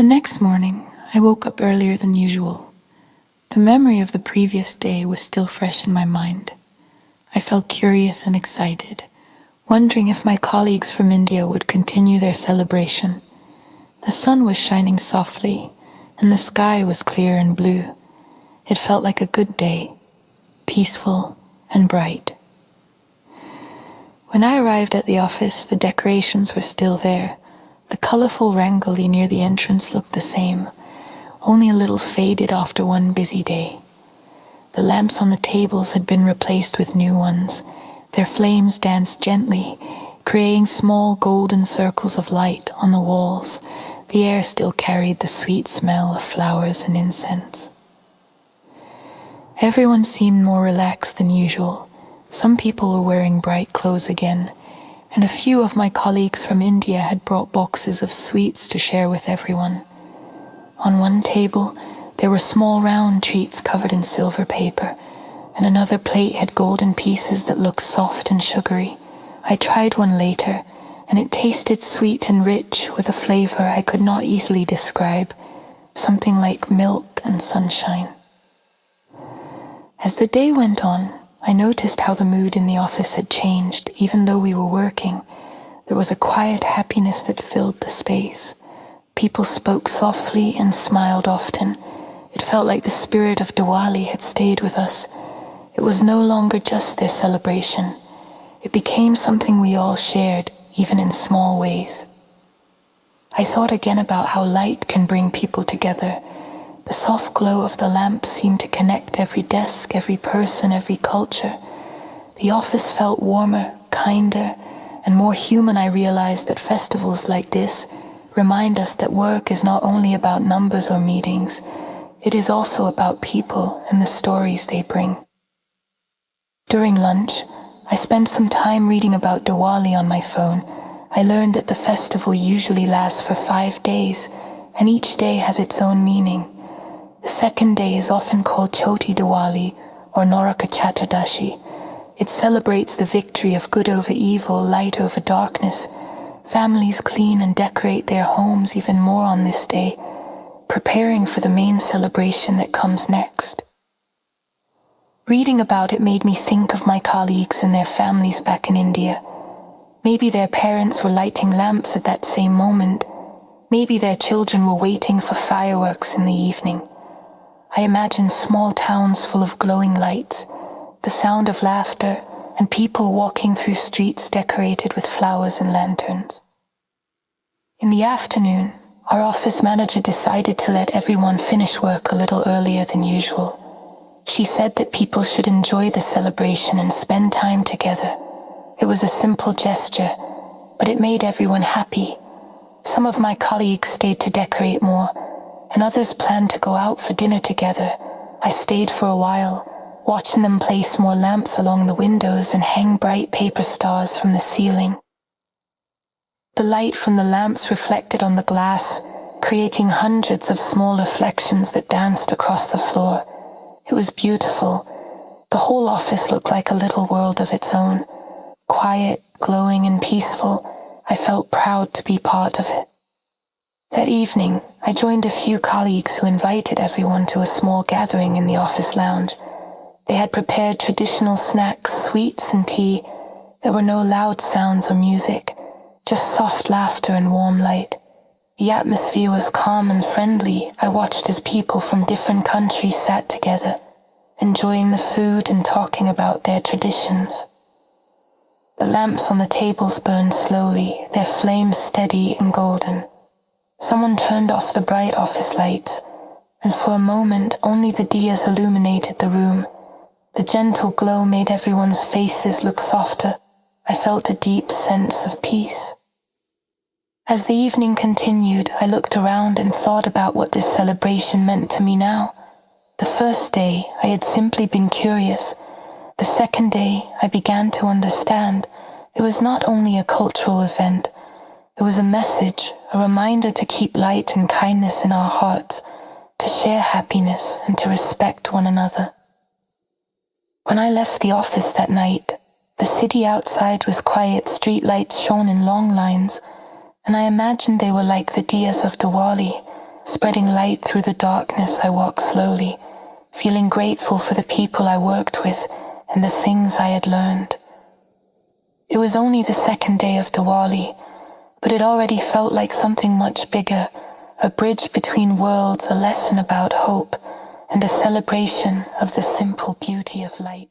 The next morning, I woke up earlier than usual. The memory of the previous day was still fresh in my mind. I felt curious and excited, wondering if my colleagues from India would continue their celebration. The sun was shining softly, and the sky was clear and blue. It felt like a good day, peaceful and bright. When I arrived at the office, the decorations were still there. The colourful rangoli near the entrance looked the same, only a little faded after one busy day. The lamps on the tables had been replaced with new ones. Their flames danced gently, creating small golden circles of light on the walls. The air still carried the sweet smell of flowers and incense. Everyone seemed more relaxed than usual. Some people were wearing bright clothes again, and a few of my colleagues from India had brought boxes of sweets to share with everyone. On one table, there were small round treats covered in silver paper, and another plate had golden pieces that looked soft and sugary. I tried one later, and it tasted sweet and rich with a flavor I could not easily describe, something like milk and sunshine. As the day went on, I noticed how the mood in the office had changed. Even though we were working, there was a quiet happiness that filled the space. People spoke softly and smiled often. It felt like the spirit of Diwali had stayed with us. It was no longer just their celebration. It became something we all shared, even in small ways. I thought again about how light can bring people together. The soft glow of the lamps seemed to connect every desk, every person, every culture. The office felt warmer, kinder, and more human. I realized that festivals like this remind us that work is not only about numbers or meetings, it is also about people and the stories they bring. During lunch, I spent some time reading about Diwali on my phone. I learned that the festival usually lasts for 5 days, and each day has its own meaning. The second day is often called Choti Diwali or Naraka Chaturdashi. It celebrates the victory of good over evil, light over darkness. Families clean and decorate their homes even more on this day, preparing for the main celebration that comes next. Reading about it made me think of my colleagues and their families back in India. Maybe their parents were lighting lamps at that same moment. Maybe their children were waiting for fireworks in the evening. I imagined small towns full of glowing lights, the sound of laughter, and people walking through streets decorated with flowers and lanterns. In the afternoon, our office manager decided to let everyone finish work a little earlier than usual. She said that people should enjoy the celebration and spend time together. It was a simple gesture, but it made everyone happy. Some of my colleagues stayed to decorate more, and others planned to go out for dinner together. I stayed for a while, watching them place more lamps along the windows and hang bright paper stars from the ceiling. The light from the lamps reflected on the glass, creating hundreds of small reflections that danced across the floor. It was beautiful. The whole office looked like a little world of its own. Quiet, glowing, and peaceful. I felt proud to be part of it. That evening, I joined a few colleagues who invited everyone to a small gathering in the office lounge. They had prepared traditional snacks, sweets, and tea. There were no loud sounds or music, just soft laughter and warm light. The atmosphere was calm and friendly. I watched as people from different countries sat together, enjoying the food and talking about their traditions. The lamps on the tables burned slowly, their flames steady and golden. Someone turned off the bright office lights, and for a moment only the diyas illuminated the room. The gentle glow made everyone's faces look softer. I felt a deep sense of peace. As the evening continued, I looked around and thought about what this celebration meant to me now. The first day, I had simply been curious. The second day, I began to understand. It was not only a cultural event. It was a message, a reminder to keep light and kindness in our hearts, to share happiness and to respect one another. When I left the office that night, the city outside was quiet, streetlights shone in long lines, and I imagined they were like the diyas of Diwali. Spreading light through the darkness, I walked slowly, feeling grateful for the people I worked with and the things I had learned. It was only the second day of Diwali, but it already felt like something much bigger, a bridge between worlds, a lesson about hope, and a celebration of the simple beauty of light.